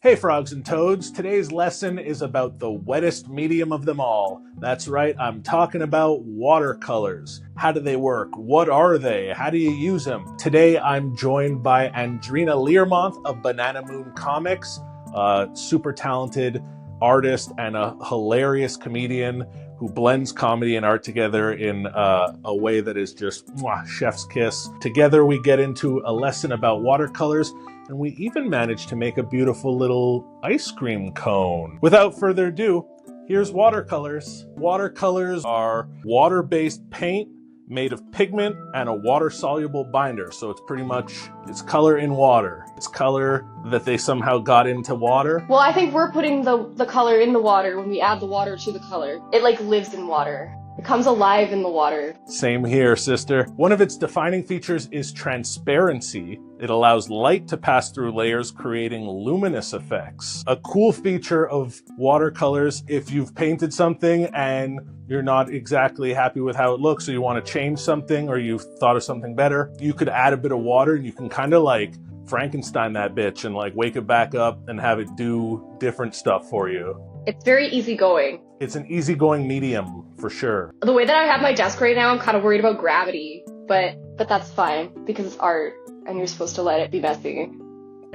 Hey frogs and toads, today's lesson is about the wettest medium of them all. That's right, I'm talking about watercolors. How do they work? What are they? How do you use them? Today I'm joined by Andrina Learmonth of Banana Moon Comics, a super talented artist and a hilarious comedian who blends comedy and art together in a way that is just chef's kiss. Together we get into a lesson about watercolors, and we even managed to make a beautiful little ice cream cone. Without further ado, here's watercolors. Watercolors are water-based paint made of pigment and a water-soluble binder. So it's pretty much, it's color in water. It's color that they somehow got into water. Well, I think we're putting the color in the water when we add the water to the color. It like lives in water. It comes alive in the water. Same here, sister. One of its defining features is transparency. It allows light to pass through layers, creating luminous effects. A cool feature of watercolors, if you've painted something and you're not exactly happy with how it looks, or you want to change something, or you've thought of something better, you could add a bit of water and you can kind of like Frankenstein that bitch and like wake it back up and have it do different stuff for you. It's very easygoing. It's an easygoing medium for sure. The way that I have my desk right now, I'm kind of worried about gravity, but that's fine because it's art and you're supposed to let it be messy.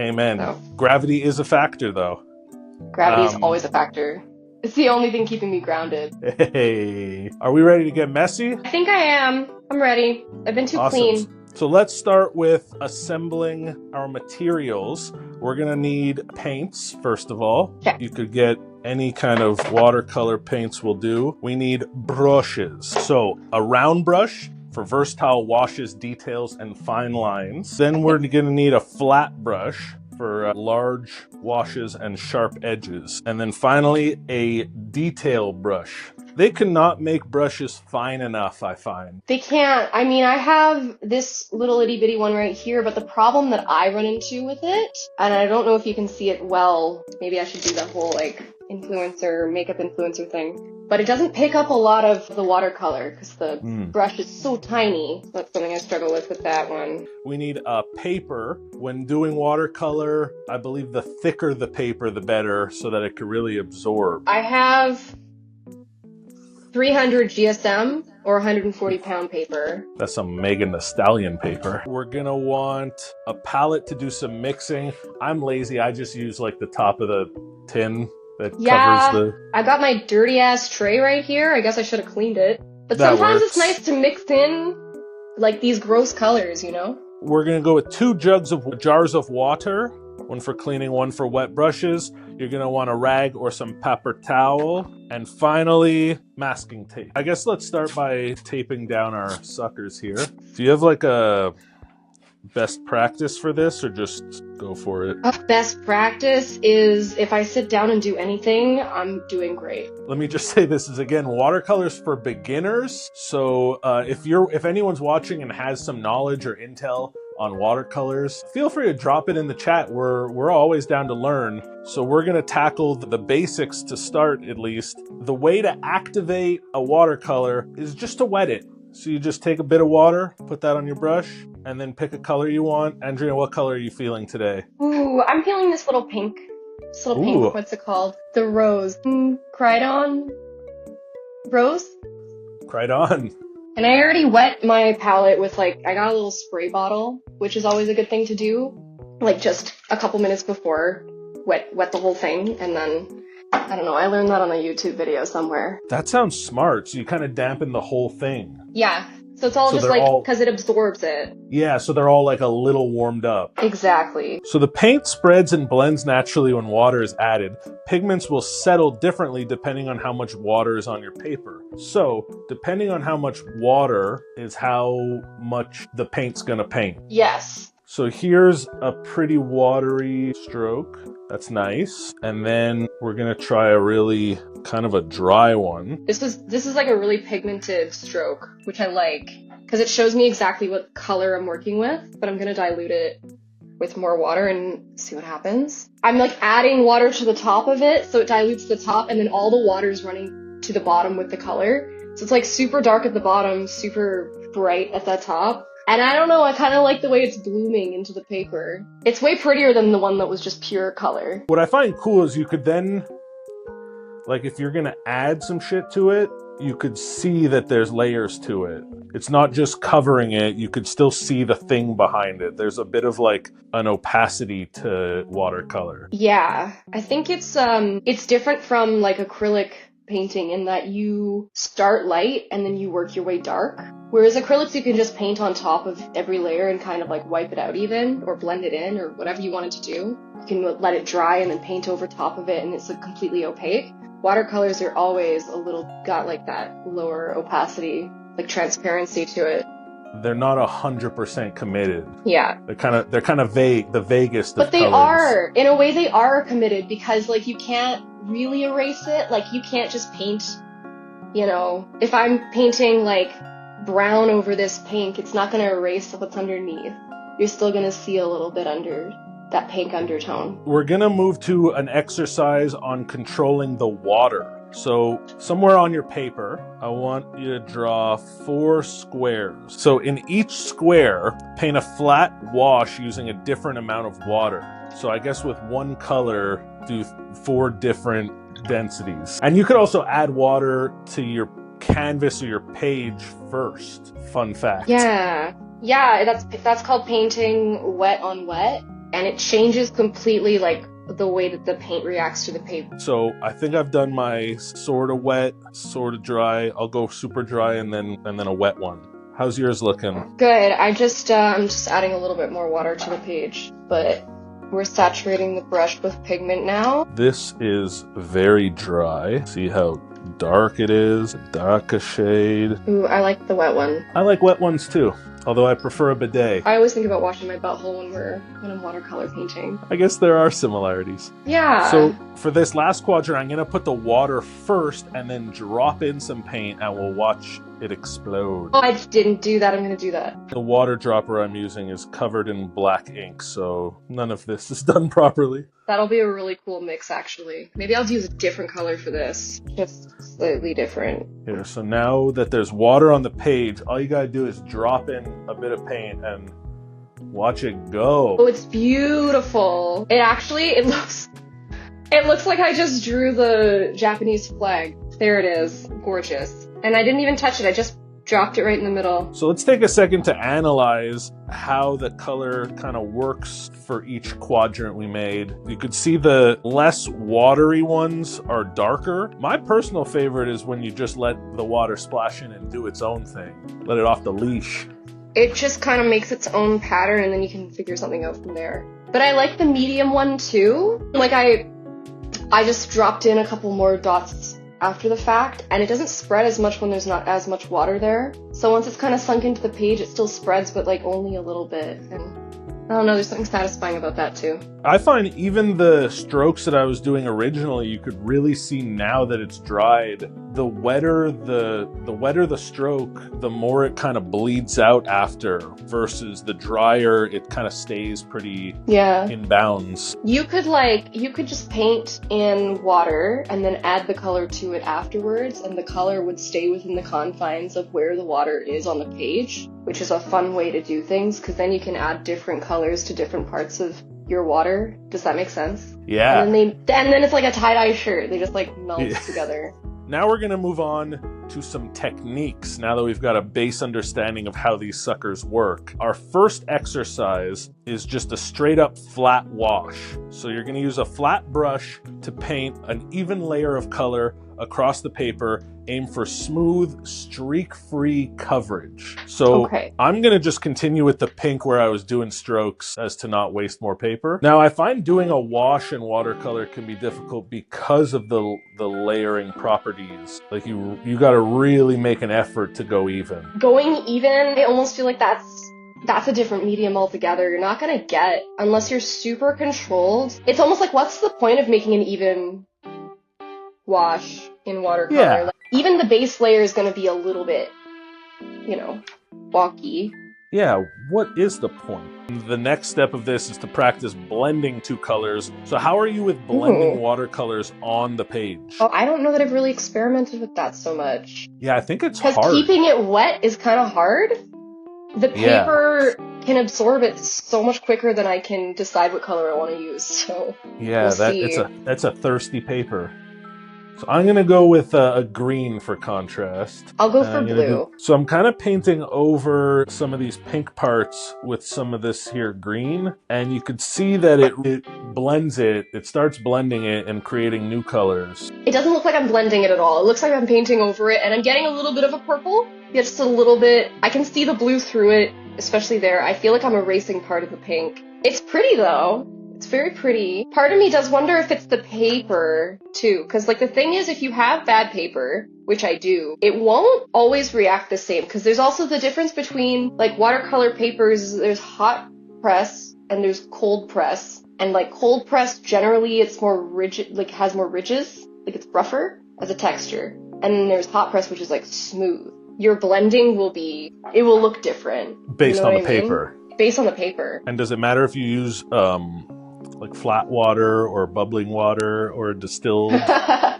Amen. So. Gravity is a factor though. Gravity is always a factor. It's the only thing keeping me grounded. Hey, are we ready to get messy? I think I am. I'm ready. I've been too clean. So let's start with assembling our materials. We're gonna need paints, first of all. Okay. You could get any kind of watercolor paints will do. We need brushes. So a round brush for versatile washes, details, and fine lines. Then we're gonna need a flat brush for large washes and sharp edges. And then finally, a detail brush. They cannot make brushes fine enough, I find. They can't. I mean, I have this little itty bitty one right here, but the problem that I run into with it, and I don't know if you can see it well, maybe I should do the whole like makeup influencer thing, but it doesn't pick up a lot of the watercolor because the brush is so tiny. That's something I struggle with that one. We need a paper. When doing watercolor, I believe the thicker the paper, the better, so that it can really absorb. I have 300 GSM or 140 pound paper. That's some Megan Thee Stallion paper. We're gonna want a palette to do some mixing. I'm lazy, I just use like the top of the tin that covers the... I got my dirty ass tray right here. I guess I should have cleaned it. But that sometimes works. It's nice to mix in like these gross colors, you know? We're gonna go with 2 jars of water, one for cleaning, one for wet brushes. You're gonna want a rag or some paper towel. And finally, masking tape. I guess let's start by taping down our suckers here. Do you have like a best practice for this, or just go for it? Best practice is if I sit down and do anything, I'm doing great. Let me just say this is, again, watercolors for beginners. So if anyone's watching and has some knowledge or intel on watercolors, feel free to drop it in the chat. We're always down to learn. So we're gonna tackle the basics to start, at least. The way to activate a watercolor is just to wet it. So you just take a bit of water, put that on your brush, and then pick a color you want. Andrina, what color are you feeling today? Ooh, I'm feeling this little pink. This little pink, what's it called? The rose. Cridon? Rose? Cridon. And I already wet my palette with I got a little spray bottle, which is always a good thing to do. Like just a couple minutes before, wet the whole thing, and then, I don't know, I learned that on a YouTube video somewhere. That sounds smart. So you kind of dampen the whole thing. Yeah. So it's all just because it absorbs it. Yeah, so they're all like a little warmed up. Exactly. So the paint spreads and blends naturally when water is added. Pigments will settle differently depending on how much water is on your paper. So depending on how much water is how much the paint's gonna paint. Yes. So here's a pretty watery stroke. That's nice. And then we're gonna try a really kind of a dry one. This is like a really pigmented stroke, which I like, because it shows me exactly what color I'm working with, but I'm gonna dilute it with more water and see what happens. I'm like adding water to the top of it, so it dilutes the top, and then all the water is running to the bottom with the color. So it's like super dark at the bottom, super bright at the top. And I don't know, I kind of like the way it's blooming into the paper. It's way prettier than the one that was just pure color. What I find cool is you could then, like if you're gonna add some shit to it, you could see that there's layers to it. It's not just covering it, you could still see the thing behind it. There's a bit of like an opacity to watercolor. Yeah, I think it's different from like acrylic painting in that you start light and then you work your way dark. Whereas acrylics, you can just paint on top of every layer and kind of like wipe it out even, or blend it in, or whatever you want it to do. You can let it dry and then paint over top of it and it's like completely opaque. Watercolors are always a little, got like that lower opacity, like transparency to it. They're not 100% committed. Yeah. They're kind of vague, the vaguest of But they colors. are, in a way they are committed, because like you can't really erase it. Like you can't just paint, you know, if I'm painting like brown over this pink, it's not going to erase what's underneath. You're still going to see a little bit under that pink undertone. We're going to move to an exercise on controlling the water. So somewhere on your paper, I want you to draw 4 squares. So in each square, paint a flat wash using a different amount of water. So I guess with one color, do 4 different densities. And you could also add water to your canvas or your page first. Fun fact. Yeah, that's called painting wet on wet, and it changes completely like the way that the paint reacts to the paper. So I think I've done my sort of wet, sort of dry. I'll go super dry and then a wet one. How's yours looking? Good. I'm just adding a little bit more water to the page, but we're saturating the brush with pigment now. This is very dry. See how dark it is? Dark a shade. Ooh, I like the wet one. I like wet ones too, although I prefer a bidet. I always think about washing my butthole when I'm watercolor painting. I guess there are similarities. Yeah. So for this last quadrant, I'm going to put the water first and then drop in some paint and we'll watch it explode. Oh, I didn't do that. I'm going to do that. The water dropper I'm using is covered in black ink, so none of this is done properly. That'll be a really cool mix, actually. Maybe I'll use a different color for this. Just slightly different. Here, so now that there's water on the page, all you gotta do is drop in a bit of paint and watch it go. Oh, it's beautiful. It looks like I just drew the Japanese flag. There it is. Gorgeous. And I didn't even touch it. I just dropped it right in the middle. So let's take a second to analyze how the color kind of works for each quadrant we made. You could see the less watery ones are darker. My personal favorite is when you just let the water splash in and do its own thing. Let it off the leash. It just kind of makes its own pattern and then you can figure something out from there. But I like the medium one too. Like I just dropped in a couple more dots after the fact, and it doesn't spread as much when there's not as much water there. So once it's kind of sunk into the page, it still spreads, but like only a little bit. And I don't know, there's something satisfying about that too. I find even the strokes that I was doing originally, you could really see now that it's dried. The wetter the stroke, the more it kind of bleeds out after, versus the drier, it kind of stays pretty in bounds. You could just paint in water and then add the color to it afterwards, and the color would stay within the confines of where the water is on the page, which is a fun way to do things, because then you can add different colors to different parts of your water. Does that make sense? Yeah. And then it's like a tie-dye shirt. They just like melt together. Now we're going to move on to some techniques now that we've got a base understanding of how these suckers work. Our first exercise is just a straight up flat wash. So you're going to use a flat brush to paint an even layer of color across the paper. Aim for smooth, streak-free coverage. So I'm going to just continue with the pink where I was doing strokes as to not waste more paper. Now I find doing a wash in watercolor can be difficult because of the layering properties. Like you got to really make an effort to go even. Going even, I almost feel like that's a different medium altogether. You're not going to get, unless you're super controlled. It's almost like, what's the point of making an even wash in watercolor? Yeah. Like, even the base layer is going to be a little bit, wonky. Yeah, what is the point? The next step of this is to practice blending 2 colors. So how are you with blending watercolors on the page? Oh, I don't know that I've really experimented with that so much. Yeah, I think it's hard. Because keeping it wet is kind of hard. The Yeah. paper can absorb it so much quicker than I can decide what color I want to use. So Yeah, we'll see. that's a thirsty paper. So I'm gonna go with a green for contrast. I'll go And for I'm gonna blue. so I'm kind of painting over some of these pink parts with some of this here green, and you could see that it blends it. It starts blending it and creating new colors. It doesn't look like I'm blending it at all. It looks like I'm painting over it, and I'm getting a little bit of a purple. Yeah, just a little bit. I can see the blue through it, especially there. I feel like I'm erasing part of the pink. It's pretty though. It's very pretty. Part of me does wonder if it's the paper too, because like the thing is, if you have bad paper, which I do, it won't always react the same, because there's also the difference between like watercolor papers. There's hot press and there's cold press, and like cold press generally it's more rigid, like has more ridges, like it's rougher as a texture, and then there's hot press which is like smooth. Your blending will look different. Based on the paper. Based on the paper. And does it matter if you use like flat water or bubbling water or distilled? Well,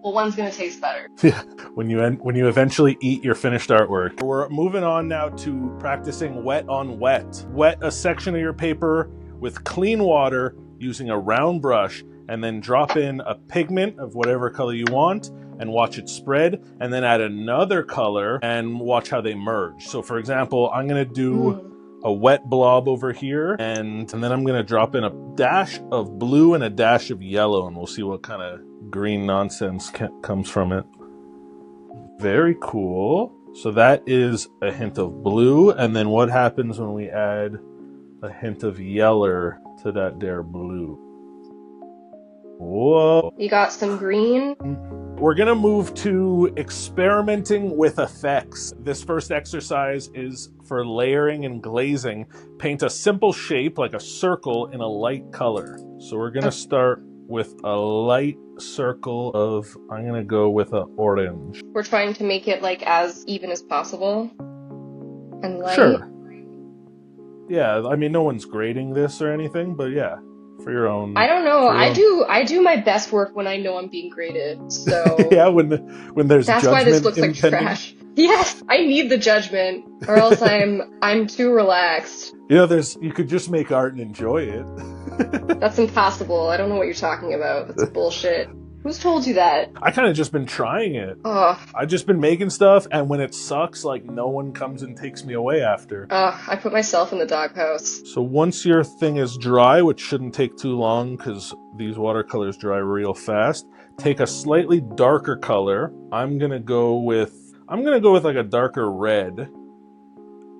one's gonna taste better. Yeah, when you eventually eat your finished artwork. We're moving on now to practicing wet on wet. Wet a section of your paper with clean water using a round brush, and then drop in a pigment of whatever color you want and watch it spread, and then add another color and watch how they merge. So for example, I'm gonna do a wet blob over here, and then I'm gonna drop in a dash of blue and a dash of yellow, and we'll see what kind of green nonsense comes from it. Very cool. So that is a hint of blue, and then what happens when we add a hint of yellow to that there blue? Whoa. You got some green. We're gonna move to experimenting with effects. This first exercise is for layering and glazing. Paint a simple shape like a circle in a light color. So we're gonna start with a light circle of, I'm gonna go with an orange. We're trying to make it like as even as possible and light. Sure. Yeah, I mean, no one's grading this or anything, but yeah, for your own. I don't know. I do my best work when I know I'm being graded. So yeah, when there's that's judgment why this looks like impending. trash. Yes, I need the judgment, or else I'm too relaxed. You know, you could just make art and enjoy it. That's impossible. I don't know what you're talking about. That's bullshit. Who's told you that? I kind of just been trying it. Ugh. I've just been making stuff, and when it sucks, like, no one comes and takes me away after. I put myself in the doghouse. So once your thing is dry, which shouldn't take too long because these watercolors dry real fast, take a slightly darker color. I'm gonna go with like a darker red,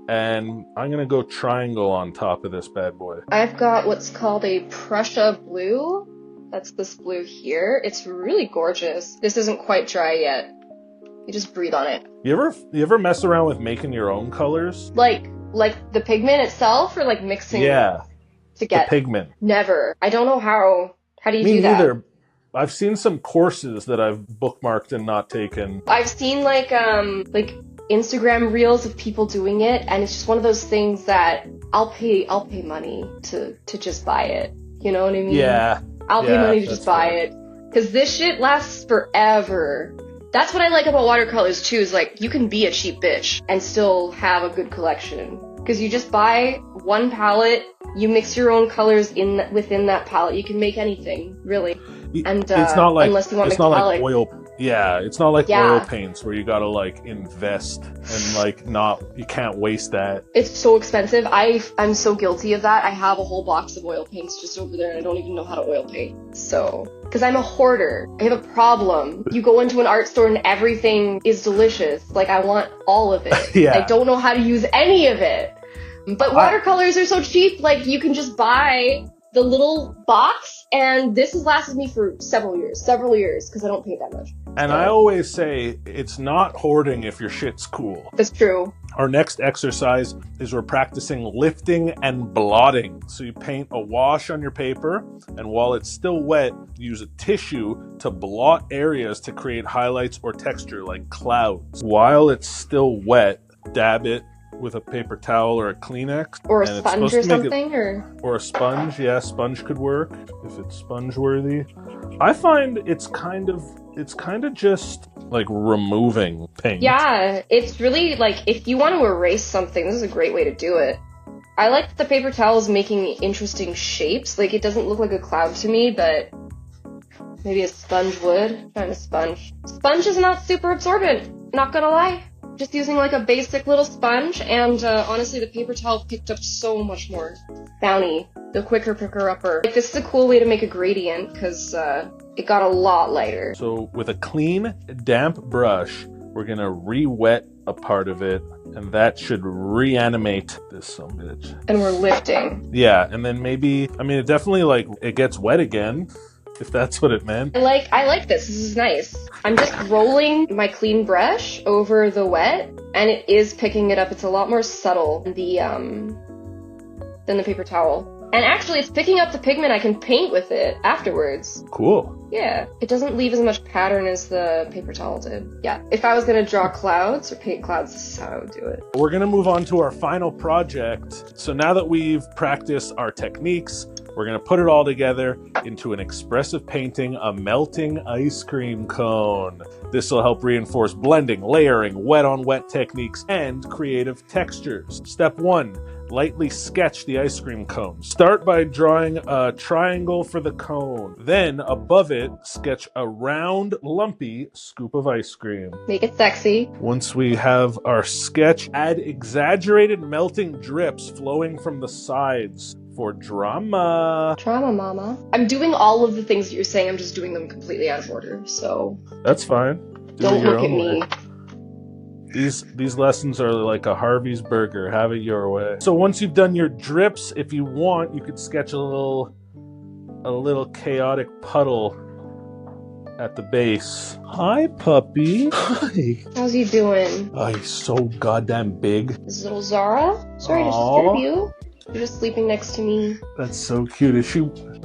and I'm gonna go triangle on top of this bad boy. I've got what's called a Prussia blue. That's this blue here. It's really gorgeous. This isn't quite dry yet. You just breathe on it. You ever mess around with making your own colors? Like the pigment itself, or like mixing Yeah, to get the pigment. Never. I don't know how do you Me do that? neither. I've seen some courses that I've bookmarked and not taken. I've seen like Instagram reels of people doing it, and it's just one of those things that I'll pay money to just buy it. You know what I mean? Yeah. I'll pay money to just buy it. Because this shit lasts forever. That's what I like about watercolors too, is like you can be a cheap bitch and still have a good collection. Because you just buy one palette, you mix your own colors within that palette. You can make anything, really. And it's not like, unless you want it's not metallic. like oil. Yeah, it's not like oil paints where you gotta like invest and like you can't waste that. It's so expensive. I'm so guilty of that. I have a whole box of oil paints just over there, and I don't even know how to oil paint. So, because I'm a hoarder, I have a problem. You go into an art store and everything is delicious. Like, I want all of it. Yeah. I don't know how to use any of it. But watercolors are so cheap. Like, you can just buy the little box, and this has lasted me for several years, because I don't paint that much. And I always say it's not hoarding if your shit's cool. That's true. Our next exercise is we're practicing lifting and blotting. So you paint a wash on your paper, and while it's still wet, use a tissue to blot areas to create highlights or texture like clouds. While it's still wet, dab it with a paper towel or a Kleenex. Or a and sponge or something, or a sponge. Yeah, sponge could work if it's sponge worthy. I find it's kind of just like removing paint. Yeah, it's really like if you want to erase something, this is a great way to do it. I like that the paper towel is making interesting shapes. Like it doesn't look like a cloud to me, but maybe a sponge would. Trying a sponge. Sponge is not super absorbent, not gonna lie. Just using like a basic little sponge, and honestly the paper towel picked up so much more bounty the quicker picker upper. Like this is a cool way to make a gradient because it got a lot lighter. So with a clean, damp brush, we're gonna re-wet a part of it, and that should reanimate this sumbitch. And we're lifting. Yeah, and then maybe, I mean, it definitely like it gets wet again, if that's what it meant. I like this. This is nice. I'm just rolling my clean brush over the wet, and it is picking it up. It's a lot more subtle than the paper towel. And actually, it's picking up the pigment. I can paint with it afterwards. Cool. Yeah, it doesn't leave as much pattern as the paper towel did. Yeah, if I was gonna draw clouds or paint clouds, this is how I would do it. We're gonna move on to our final project. So now that we've practiced our techniques, we're gonna put it all together into an expressive painting, a melting ice cream cone. This will help reinforce blending, layering, wet on wet techniques, and creative textures. Step 1. Lightly sketch the ice cream cone. Start by drawing a triangle for the cone. Then, above it, sketch a round, lumpy scoop of ice cream. Make it sexy. Once we have our sketch, add exaggerated melting drips flowing from the sides for drama. Drama, mama. I'm doing all of the things that you're saying, I'm just doing them completely out of order, so... That's fine. Don't look at me. Way. These lessons are like a Harvey's burger. Have it your way. So once you've done your drips, if you want, you could sketch a little chaotic puddle at the base. Hi, puppy. Hi. How's he doing? Oh, he's so goddamn big. Is little Zara? Sorry to disturb you. You're just sleeping next to me. That's so cute.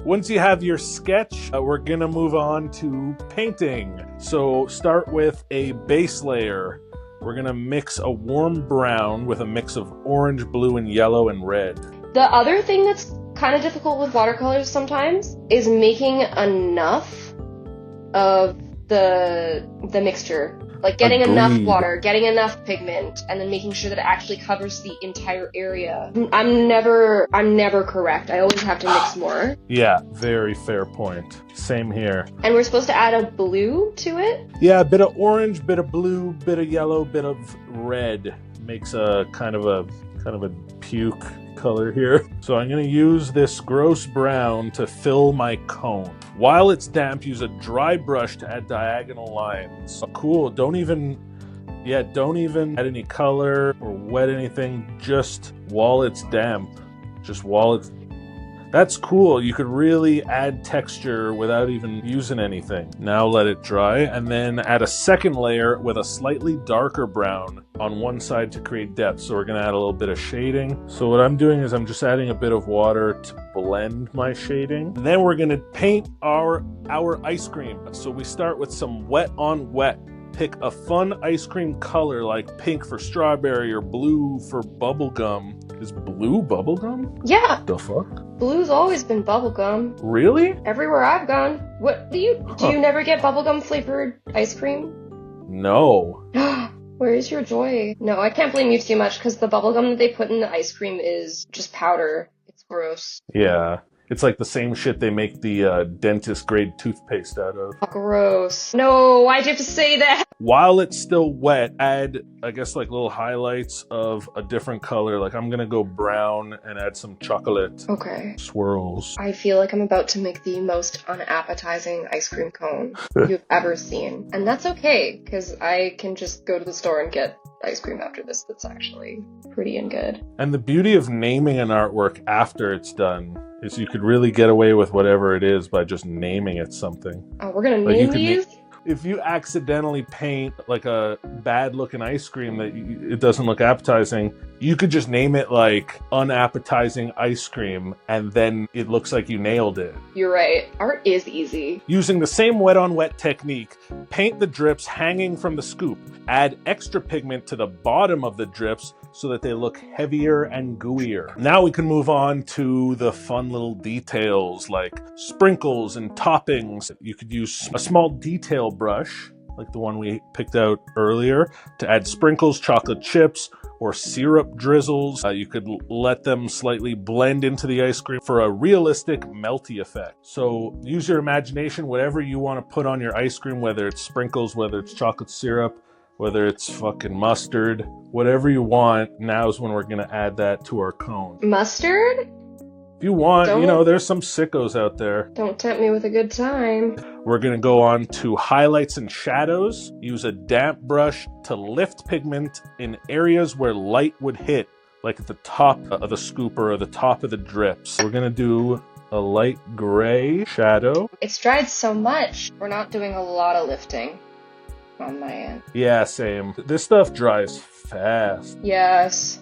Once you have your sketch, we're gonna move on to painting. So start with a base layer. We're gonna mix a warm brown with a mix of orange, blue, and yellow and red. The other thing that's kind of difficult with watercolors sometimes is making enough of the mixture. Like getting enough water, getting enough pigment, and then making sure that it actually covers the entire area. I'm never correct. I always have to mix more. Yeah, very fair point. Same here. And we're supposed to add a blue to it? Yeah, a bit of orange, bit of blue, bit of yellow, bit of red. Makes a kind of a puke color here. So I'm going to use this gross brown to fill my cone. While it's damp, use a dry brush to add diagonal lines. Cool. Don't even add any color or wet anything, just while it's damp. That's cool. You could really add texture without even using anything. Now let it dry, and then add a second layer with a slightly darker brown on one side to create depth. So we're gonna add a little bit of shading. So what I'm doing is I'm just adding a bit of water to blend my shading. And then we're gonna paint our ice cream. So we start with some wet on wet. Pick a fun ice cream color like pink for strawberry or blue for bubblegum. Is blue bubblegum? Yeah. The fuck? Blue's always been bubblegum. Really? Everywhere I've gone. What do you never get bubblegum flavored ice cream? No. Where is your joy? No, I can't blame you too much because the bubblegum that they put in the ice cream is just powder. It's gross. Yeah. It's like the same shit they make the dentist grade toothpaste out of. Gross. No, why'd you have to say that? While it's still wet, add, I guess, like little highlights of a different color. Like I'm gonna go brown and add some chocolate. Okay. Swirls. I feel like I'm about to make the most unappetizing ice cream cone you've ever seen. And that's okay, because I can just go to the store and get ice cream after this that's actually pretty and good. And the beauty of naming an artwork after it's done is you could really get away with whatever it is by just naming it something. Oh, we're gonna name these? If you accidentally paint like a bad looking ice cream that it doesn't look appetizing, you could just name it like unappetizing ice cream, and then it looks like you nailed it. You're right. Art is easy. Using the same wet on wet technique, paint the drips hanging from the scoop. Add extra pigment to the bottom of the drips so that they look heavier and gooier. Now we can move on to the fun little details like sprinkles and toppings. You could use a small detail brush, like the one we picked out earlier, to add sprinkles, chocolate chips, or syrup drizzles. You could let them slightly blend into the ice cream for a realistic melty effect. So use your imagination, whatever you want to put on your ice cream, whether it's sprinkles, whether it's chocolate syrup, whether it's fucking mustard, whatever you want. Now's when we're gonna add that to our cone. Mustard? If you want, you know, there's some sickos out there. Don't tempt me with a good time. We're gonna go on to highlights and shadows. Use a damp brush to lift pigment in areas where light would hit, like at the top of the scooper or the top of the drips. We're gonna do a light gray shadow. It's dried so much. We're not doing a lot of lifting on my end. Yeah, same. This stuff dries fast. Yes.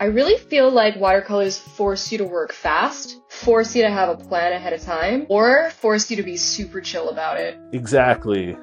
I really feel like watercolors force you to work fast, force you to have a plan ahead of time, or force you to be super chill about it. Exactly.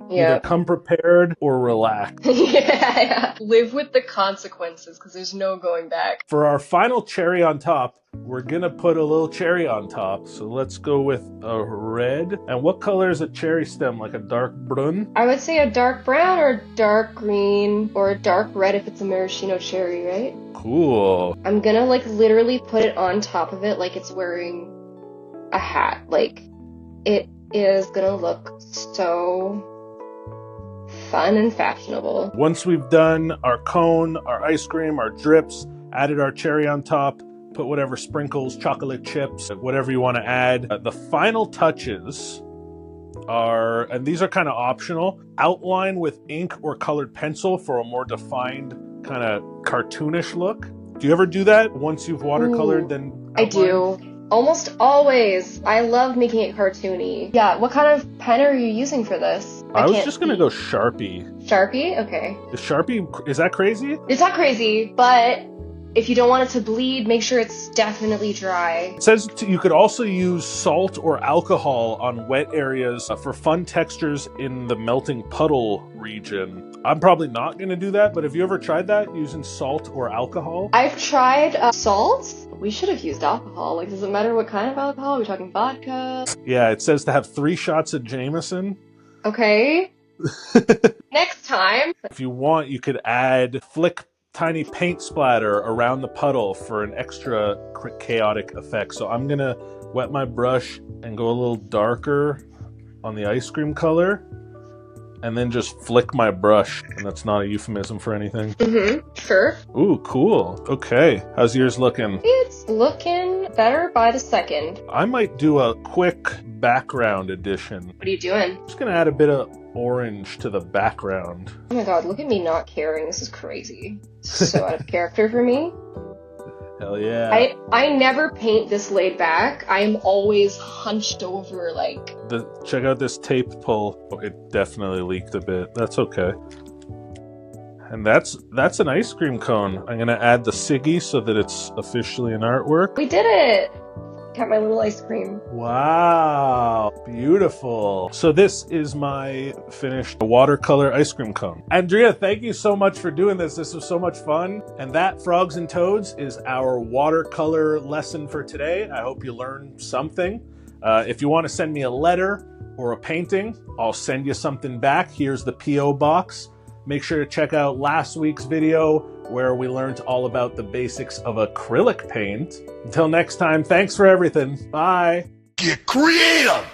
Yeah. Either come prepared or relax. Yeah. Live with the consequences, because there's no going back. For our final cherry on top, we're gonna put a little cherry on top. So let's go with a red. And what color is a cherry stem? Like a dark brun? I would say a dark brown or dark green or a dark red if it's a maraschino cherry, right? Cool. I'm gonna like literally put it on top of it like it's wearing a hat. Like it is gonna look so fun and fashionable. Once we've done our cone, our ice cream, our drips, added our cherry on top, put whatever sprinkles, chocolate chips, whatever you want to add. The final touches are, and these are kind of optional, outline with ink or colored pencil for a more defined kind of cartoonish look. Do you ever do that once you've watercolored? Then outline? I do. Almost always. I love making it cartoony. Yeah, what kind of pen are you using for this? I was just going to go Sharpie. Sharpie? Okay. Is Sharpie, is that crazy? It's not crazy, but if you don't want it to bleed, make sure it's definitely dry. It says you could also use salt or alcohol on wet areas for fun textures in the melting puddle region. I'm probably not going to do that, but have you ever tried that, using salt or alcohol? I've tried salt. We should have used alcohol. Like, does it matter what kind of alcohol? Are we talking vodka? Yeah, it says to have 3 shots of Jameson. Okay. Next time. If you want, you could flick tiny paint splatter around the puddle for an extra chaotic effect. So I'm gonna wet my brush and go a little darker on the ice cream color, and then just flick my brush. And that's not a euphemism for anything. Mm-hmm. Sure. Ooh, cool. Okay. How's yours looking? It's looking better by the second. I might do a quick background addition. What are you doing? Just gonna add a bit of orange to the background. Oh my god, look at me not caring. This is crazy. So out of character for me. Hell yeah. I never paint this laid back. I am always hunched over, like... Check out this tape pull. Oh, it definitely leaked a bit. That's okay. And that's an ice cream cone. I'm gonna add the Siggy so that it's officially an artwork. We did it! Got my little ice cream. Wow, beautiful. So this is my finished watercolor ice cream cone. Andrea, thank you so much for doing this. This was so much fun. And that, Frogs and Toads, is our watercolor lesson for today. I hope you learned something. If you want to send me a letter or a painting, I'll send you something back. Here's the P.O. box. Make sure to check out last week's video where we learned all about the basics of acrylic paint. Until next time, thanks for everything. Bye. Get creative!